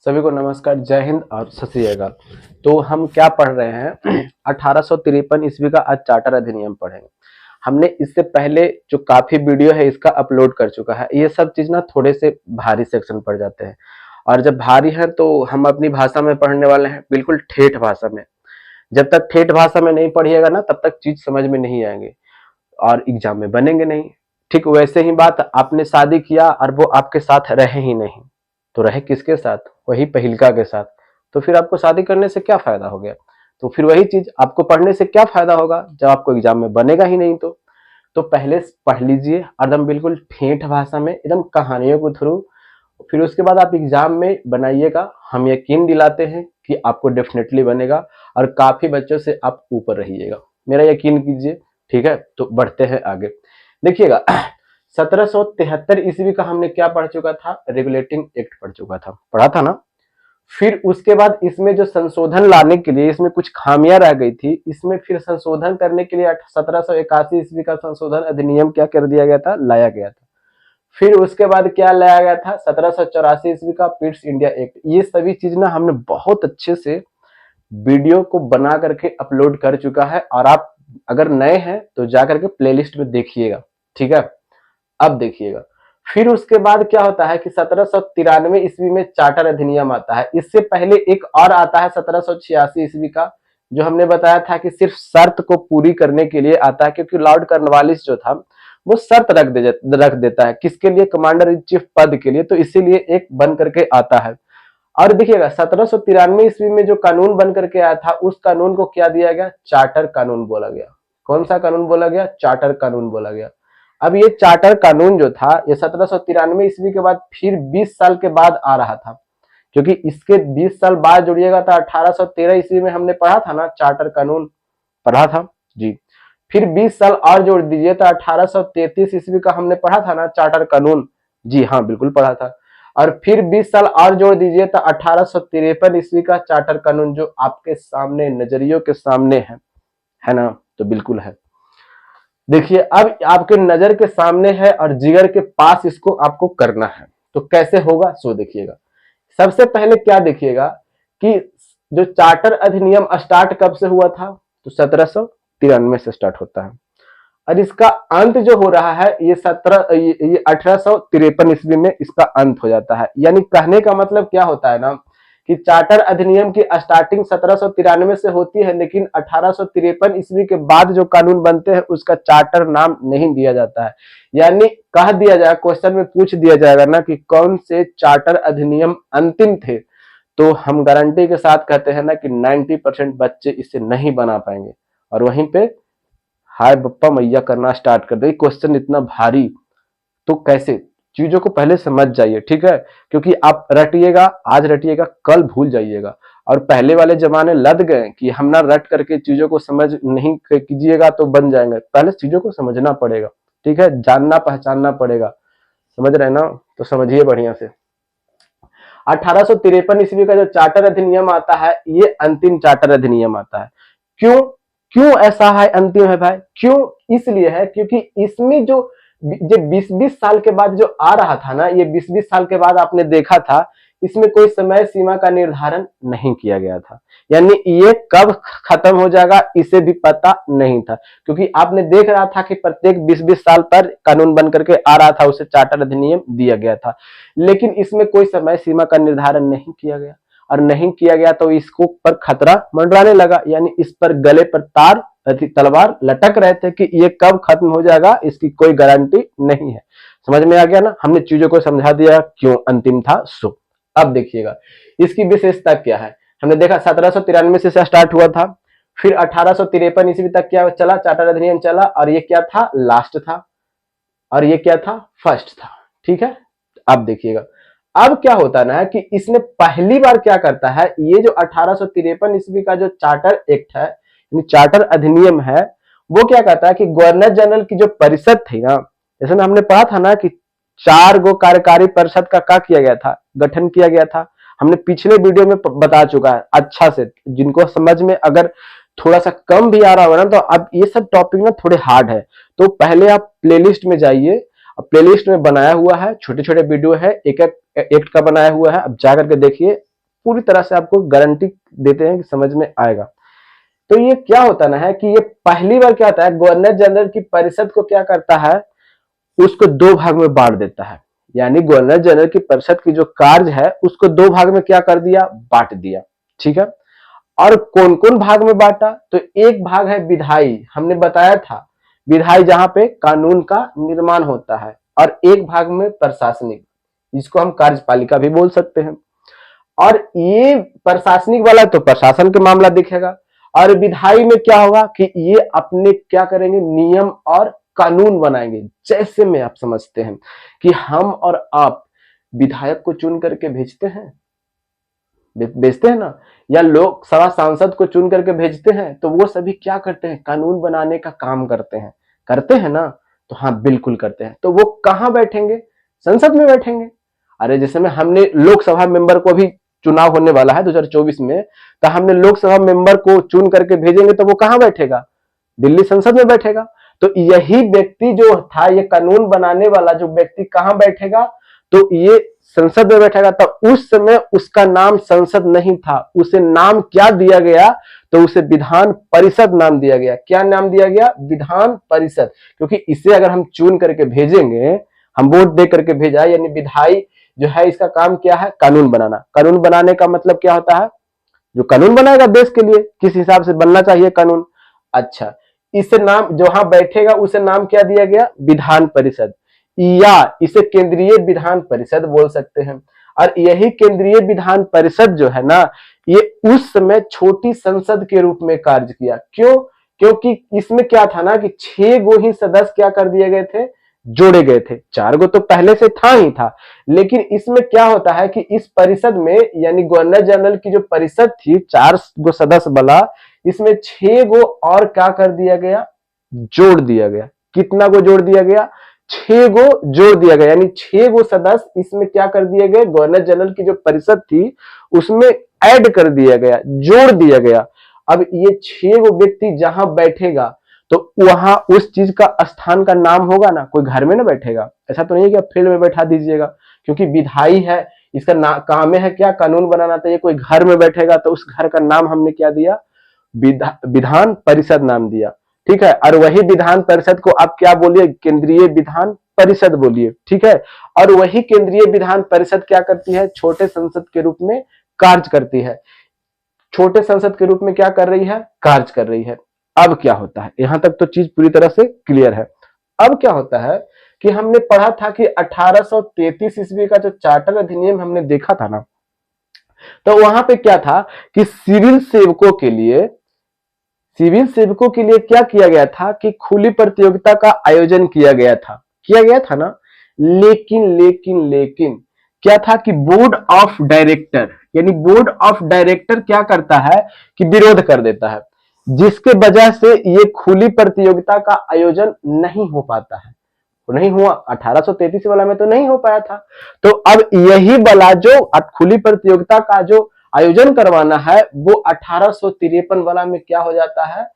सभी को नमस्कार, जय हिंद और सत श्री अकाल। तो हम क्या पढ़ रहे हैं 1853 ईस्वी का आज चार्टर अधिनियम पढ़ेंगे। हमने इससे पहले जो काफी वीडियो है इसका अपलोड कर चुका है। ये सब चीज ना थोड़े से भारी सेक्शन पड़ जाते हैं, और जब भारी है तो हम अपनी भाषा में पढ़ने वाले हैं, बिल्कुल ठेठ भाषा में। जब तक ठेठ भाषा में नहीं पढ़िएगा ना तब तक चीज समझ में नहीं आएंगे और एग्जाम में बनेंगे नहीं। ठीक वैसे ही बात, आपने शादी किया और वो आपके साथ रहे ही नहीं, तो रहे किसके साथ? वही पहिलका के साथ। तो फिर आपको शादी करने से क्या फायदा हो गया? तो फिर वही चीज आपको पढ़ने से क्या फायदा होगा जब आपको एग्जाम में बनेगा ही नहीं। तो पहले पढ़ लीजिए एकदम बिल्कुल ठेठ भाषा में, एकदम कहानियों के थ्रू। फिर उसके बाद आप एग्जाम में बनाइएगा। हम यकीन दिलाते हैं कि आपको डेफिनेटली बनेगा और काफी बच्चों से आप ऊपर रहिएगा, मेरा यकीन कीजिए। ठीक है, तो बढ़ते हैं आगे। देखिएगा 1773 ईस्वी का हमने क्या पढ़ चुका था? रेगुलेटिंग एक्ट पढ़ चुका था, पढ़ा था ना। फिर उसके बाद इसमें जो संशोधन लाने के लिए, इसमें कुछ खामियां रह गई थी, इसमें फिर संशोधन करने के लिए 1781 ईस्वी का संशोधन अधिनियम क्या कर दिया गया था? लाया गया था। फिर उसके बाद क्या लाया गया था? 1784 ईस्वी का पिट्स इंडिया एक्ट। ये सभी चीज ना हमने बहुत अच्छे से वीडियो को बना करके अपलोड कर चुका है, और आप अगर नए हैं तो जाकर के प्लेलिस्ट में देखिएगा। ठीक है, अब देखिएगा फिर उसके बाद क्या होता है कि 1793 ईस्वी में चार्टर अधिनियम आता है। इससे पहले एक और आता है 1786 ईस्वी का, जो हमने बताया था कि सिर्फ शर्त को पूरी करने के लिए आता है, क्योंकि लॉर्ड कॉर्नवालिस जो था वो शर्त रख देता है। किसके लिए? कमांडर इन चीफ पद के लिए। तो इसीलिए एक बन करके आता है। और देखिएगा 1793 ईस्वी में जो कानून बन करके आया था, उस कानून को क्या दिया गया? चार्टर कानून बोला गया। कौन सा कानून बोला गया? चार्टर कानून बोला गया। अब ये चार्टर कानून जो था ये 1793 ईस्वी के बाद फिर 20 साल के बाद आ रहा था, क्योंकि इसके 20 साल बाद जुड़िएगा तो 1813 ईस्वी में हमने पढ़ा था ना चार्टर कानून, पढ़ा था जी। फिर 20 साल और जोड़ दीजिए तो 1833 ईस्वी का हमने पढ़ा था ना चार्टर कानून। जी हाँ, बिल्कुल पढ़ा था। और फिर 20 साल और जोड़ दीजिए तो 1853 ईस्वी का चार्टर कानून, जो आपके सामने नजरियों के सामने है ना? तो बिल्कुल है। देखिए अब आपके नजर के सामने है और जिगर के पास इसको आपको करना है। तो कैसे होगा सो देखिएगा। सबसे पहले क्या देखिएगा कि जो चार्टर अधिनियम स्टार्ट कब से हुआ था? तो 1793 से स्टार्ट होता है, और इसका अंत जो हो रहा है ये 1853 ईस्वी में इसका अंत हो जाता है। यानी कहने का मतलब क्या होता है ना कि चार्टर अधिनियम की स्टार्टिंग 1793 से होती है, लेकिन 1853 ईस्वी के बाद जो कानून बनते हैं उसका चार्टर नाम नहीं दिया जाता है। यानी कह दिया जाए, क्वेश्चन में पूछ दिया जाएगा ना कि कौन से चार्टर अधिनियम अंतिम थे, तो हम गारंटी के साथ कहते हैं ना कि 90% बच्चे इसे नहीं बना पाएंगे, और वहीं पे हाय बप्पा मैया करना स्टार्ट कर दे। क्वेश्चन इतना भारी, तो कैसे? चीजों को पहले समझ जाइए, ठीक है? क्योंकि आप रटिएगा, आज रटिएगा, कल भूल जाइएगा। और पहले वाले जमाने लद गए कि हम ना रट करके चीजों को समझ नहीं कीजिएगा तो बन जाएंगे। पहले चीजों को समझना पड़ेगा, ठीक है? जानना पहचानना पड़ेगा, समझ रहे ना? तो समझिए बढ़िया से। 1853 ईस्वी का जो चार्टर अधिनियम आता है ये अंतिम चार्टर अधिनियम आता है। क्यों क्यों ऐसा है अंतिम है भाई? क्यों? इसलिए है क्योंकि इसमें जो 20-20 साल के बाद जो आ रहा था ना, ये 20-20 साल के बाद आपने देखा था, इसमें कोई समय सीमा का निर्धारण नहीं किया गया था। यानी ये कब खत्म हो जाएगा इसे भी पता नहीं था, क्योंकि आपने देख रहा था कि प्रत्येक 20-20 साल पर कानून बन करके आ रहा था, उसे चार्टर अधिनियम दिया गया था। लेकिन इसमें कोई समय सीमा का निर्धारण नहीं किया गया, और नहीं किया गया तो इसको पर खतरा मंडराने लगा। यानी इस पर गले पर तार तलवार लटक रहे थे कि ये कब खत्म हो जाएगा इसकी कोई गारंटी नहीं है। समझ में आ गया ना? हमने चीजों को समझा दिया क्यों अंतिम था सो। अब देखिएगा इसकी विशेषता क्या है। हमने देखा 1793 से स्टार्ट हुआ था, फिर 1853 ईस्वी तक क्या चला? चार्टर अधिनियम चला, और ये क्या था? लास्ट था, और ये क्या था? फर्स्ट था। ठीक है, अब देखिएगा अब क्या होता है ना कि इसने पहली बार क्या करता है, ये जो 1853 ईस्वी का जो चार्टर एक्ट है, चार्टर अधिनियम है, वो क्या कहता है कि गवर्नर जनरल की जो परिषद थी ना, जैसे में हमने पढ़ा था ना कि 4 गो कार्यकारी परिषद का क्या किया गया था? गठन किया गया था। हमने पिछले वीडियो में बता चुका है अच्छा से। जिनको समझ में अगर थोड़ा सा कम भी आ रहा होगा ना, तो अब ये सब टॉपिक ना थोड़े हार्ड है, तो पहले आप प्लेलिस्ट में जाइए। प्लेलिस्ट में बनाया हुआ है, छोटे छोटे वीडियो है, एक एक एक्ट का बनाया हुआ है, अब जाकर के देखिए, पूरी तरह से आपको गारंटी देते हैं कि समझ में आएगा। तो ये क्या होता ना है कि ये पहली बार क्या होता है, गवर्नर जनरल की परिषद को क्या करता है, उसको दो भाग में बांट देता है। यानी गवर्नर जनरल की परिषद की जो कार्य है उसको दो भाग में क्या कर दिया, बांट दिया। ठीक है, और कौन कौन भाग में बांटा, तो एक भाग है विधायी, हमने बताया था विधायी जहां पे कानून का निर्माण होता है, और एक भाग में प्रशासनिक, जिसको हम कार्यपालिका भी बोल सकते हैं। और ये प्रशासनिक वाला तो प्रशासन के मामला दिखेगा, और विधायी में क्या होगा कि ये अपने क्या करेंगे, नियम और कानून बनाएंगे। जैसे में आप समझते हैं कि हम और आप विधायक को चुन करके भेजते हैं, भेजते हैं ना, या लोकसभा सांसद को चुन करके भेजते हैं, तो वो सभी क्या करते हैं, कानून बनाने का काम करते हैं ना। तो हाँ बिल्कुल करते हैं। तो वो कहां बैठेंगे, संसद में बैठेंगे। अरे जैसे में हमने लोकसभा मेंबर को भी, चुनाव होने वाला है 2024 में, तो हमने लोकसभा मेंबर को चुन करके भेजेंगे, तो वो कहां बैठेगा, दिल्ली संसद में बैठेगा। तो यही व्यक्ति जो था, ये कानून बनाने वाला जो व्यक्ति कहां बैठेगा, तो ये संसद में बैठेगा। तब उस समय उसका नाम संसद नहीं था, उसे नाम क्या दिया गया, तो उसे विधान परिषद नाम दिया गया। क्या नाम दिया गया, विधान परिषद। क्योंकि इसे अगर हम चुन करके भेजेंगे, हम वोट दे करके भेजा, यानी विधायी जो है इसका काम क्या है, कानून बनाना। कानून बनाने का मतलब क्या होता है, जो कानून बनाएगा देश के लिए, किस हिसाब से बनना चाहिए कानून। अच्छा, इसे नाम जहां बैठेगा उसे नाम क्या दिया गया, विधान परिषद, या इसे केंद्रीय विधान परिषद बोल सकते हैं। और यही केंद्रीय विधान परिषद जो है ना, ये उस समय छोटी संसद के रूप में कार्य किया। क्यों, क्योंकि इसमें क्या था ना कि 6 गो ही सदस्य क्या कर दिए गए थे, जोड़े गए थे। 4 गो तो पहले से था ही था, लेकिन इसमें क्या होता है कि इस परिषद में, यानी गवर्नर जनरल की जो परिषद थी 4 गो सदस्य वाला, इसमें 6 गो और क्या कर दिया गया, जोड़ दिया गया। कितना गो जोड़ दिया गया, 6 गो जोड़ दिया गया। यानी 6 गो सदस्य इसमें क्या कर दिए गए, गवर्नर जनरल की जो परिषद थी उसमें ऐड कर दिया गया, जोड़ दिया गया। अब ये 6 गो व्यक्ति जहां बैठेगा, तो वहां उस चीज का स्थान का नाम होगा ना, कोई घर में ना बैठेगा। ऐसा तो नहीं है कि आप फील्ड में बैठा दीजिएगा, क्योंकि विधायी है, इसका काम है क्या, कानून बनाना। तो ये कोई घर में बैठेगा, तो उस घर का नाम हमने क्या दिया, विधान परिषद नाम दिया। ठीक है, और वही विधान परिषद को आप क्या बोलिए, केंद्रीय विधान परिषद बोलिए। ठीक है, और वही केंद्रीय विधान परिषद क्या करती है, छोटे संसद के रूप में कार्य करती है। छोटे संसद के रूप में क्या कर रही है, कार्य कर रही है। अब क्या होता है, यहां तक तो चीज पूरी तरह से क्लियर है। अब क्या होता है कि हमने पढ़ा था कि 1833 ईस्वी का जो चार्टर अधिनियम हमने देखा था ना, तो वहां पे क्या था कि सिविल सेवकों के लिए क्या किया गया था कि खुली प्रतियोगिता का आयोजन किया गया था ना। लेकिन क्या था कि बोर्ड ऑफ डायरेक्टर, यानी बोर्ड ऑफ डायरेक्टर क्या करता है कि विरोध कर देता है, जिसके वजह से ये खुली प्रतियोगिता का आयोजन नहीं हो पाता है। नहीं हुआ, 1833 वाला में तो नहीं हो पाया था। तो अब यही वाला जो खुली प्रतियोगिता का जो आयोजन करवाना है, वो 1853 वाला में क्या हो जाता है,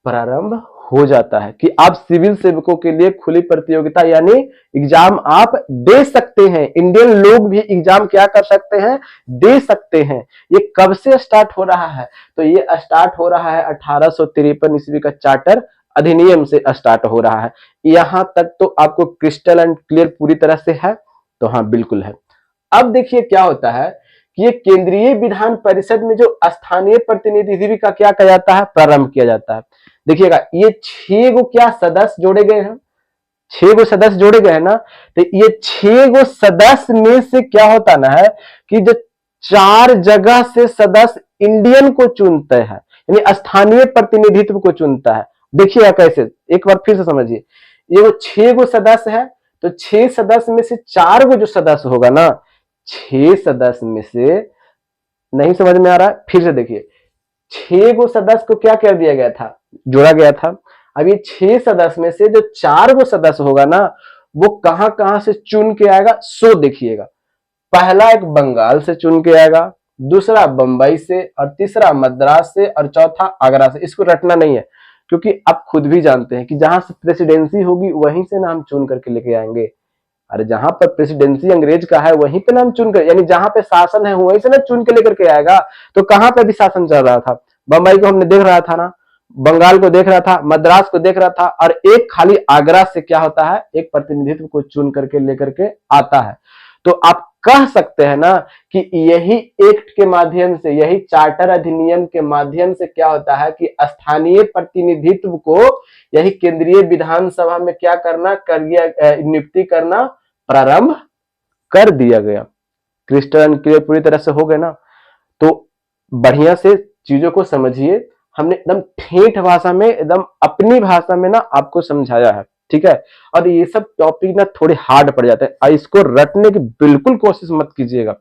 प्रारंभ हो जाता है कि आप सिविल सेवकों के लिए खुली प्रतियोगिता यानी एग्जाम आप दे सकते हैं। इंडियन लोग भी एग्जाम क्या कर सकते हैं, दे सकते हैं। ये कब से स्टार्ट हो रहा है, तो ये स्टार्ट हो रहा है 1853 ईस्वी का चार्टर अधिनियम से स्टार्ट हो रहा है। यहां तक तो आपको क्रिस्टल एंड क्लियर पूरी तरह से है, तो हाँ बिल्कुल है। अब देखिए क्या होता है कि ये केंद्रीय विधान परिषद में जो स्थानीय प्रतिनिधि का क्या किया जाता है, प्रारंभ किया जाता है। देखिएगा, ये 6 गो क्या सदस्य जोड़े गए हैं, 6 गो सदस्य जोड़े गए हैं ना। तो ये 6 गो सदस्य में से क्या होता ना है कि जो 4 जगह से सदस्य इंडियन को चुनते हैं, यानी स्थानीय प्रतिनिधित्व को चुनता है। देखिएगा कैसे, एक बार फिर से समझिए। ये वो 6 गो सदस्य है, तो 6 सदस्य में से 4 गो जो सदस्य होगा ना, 6 सदस्य में से, नहीं समझ में आ रहा है, फिर से देखिए। 6 गो सदस्य को क्या कर दिया गया था, जोड़ा गया था। अब ये 6 सदस्य में से जो 4 गो सदस्य होगा ना, वो कहां कहां से चुन के आएगा, सो देखिएगा। पहला एक बंगाल से चुन के आएगा, दूसरा बंबई से, और तीसरा मद्रास से, और चौथा आगरा से। इसको रटना नहीं है, क्योंकि आप खुद भी जानते हैं कि जहां से प्रेसिडेंसी होगी वहीं से ना हम चुन करके लेके आएंगे। अरे जहां पर प्रेसिडेंसी अंग्रेज का है वहीं पे ना हम चुन कर, यानी जहां पे शासन है वहीं से ना चुन के लेकर के आएगा। तो कहां पे भी शासन चल रहा था, बंबई को हमने देख रहा था ना, बंगाल को देख रहा था, मद्रास को देख रहा था, और एक खाली आगरा से क्या होता है, एक प्रतिनिधित्व को चुन करके लेकर के आता है। तो आप कह सकते हैं ना कि यही एक्ट के माध्यम से, यही चार्टर अधिनियम के माध्यम से क्या होता है कि स्थानीय प्रतिनिधित्व को यही केंद्रीय विधानसभा में क्या करना, नियुक्ति करना प्रारंभ कर दिया गया। क्रिस्टल एंड क्लियर पूरी तरह से हो गए ना। तो बढ़िया से चीजों को समझिए, हमने एकदम ठेठ भाषा में, एकदम अपनी भाषा में ना आपको समझाया है, ठीक है। और ये सब टॉपिक ना थोड़े हार्ड पड़ जाते हैं, और इसको रटने की बिल्कुल कोशिश मत कीजिएगा।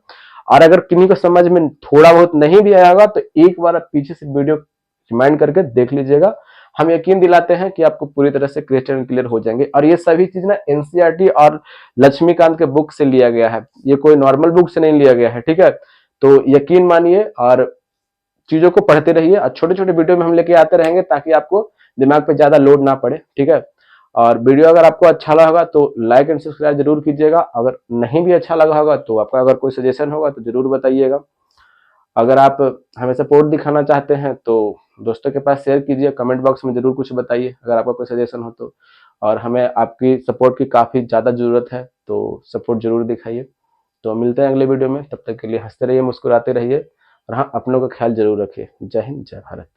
और अगर किन्हीं को समझ में थोड़ा बहुत नहीं भी आया होगा तो एक बार आप पीछे से वीडियो रिमाइंड करके देख लीजिएगा। हम यकीन दिलाते हैं कि आपको पूरी तरह से क्रिस्टल एंड क्लियर हो जाएंगे। और ये सभी चीज ना एनसीईआरटी और लक्ष्मीकांत के बुक से लिया गया है, ये कोई नॉर्मल बुक से नहीं लिया गया है, ठीक है। तो यकीन मानिए और चीजों को पढ़ते रहिए, और छोटे छोटे वीडियो में हम लेके आते रहेंगे ताकि आपको दिमाग पे ज्यादा लोड ना पड़े, ठीक है। और वीडियो अगर आपको अच्छा लगा होगा तो लाइक एंड सब्सक्राइब जरूर कीजिएगा। अगर नहीं भी अच्छा लगा होगा तो आपका अगर कोई सजेशन होगा तो जरूर बताइएगा। अगर आप हमें सपोर्ट दिखाना चाहते हैं तो दोस्तों के पास शेयर कीजिए, कमेंट बॉक्स में जरूर कुछ बताइए अगर आपका कोई सजेशन हो तो। और हमें आपकी सपोर्ट की काफी ज्यादा जरूरत है, तो सपोर्ट जरूर दिखाइए। तो मिलते हैं अगले वीडियो में, तब तक के लिए हंसते रहिए, मुस्कुराते रहिए, और हाँ, अपनों का ख्याल जरूर रखिए। जय हिंद, जय भारत।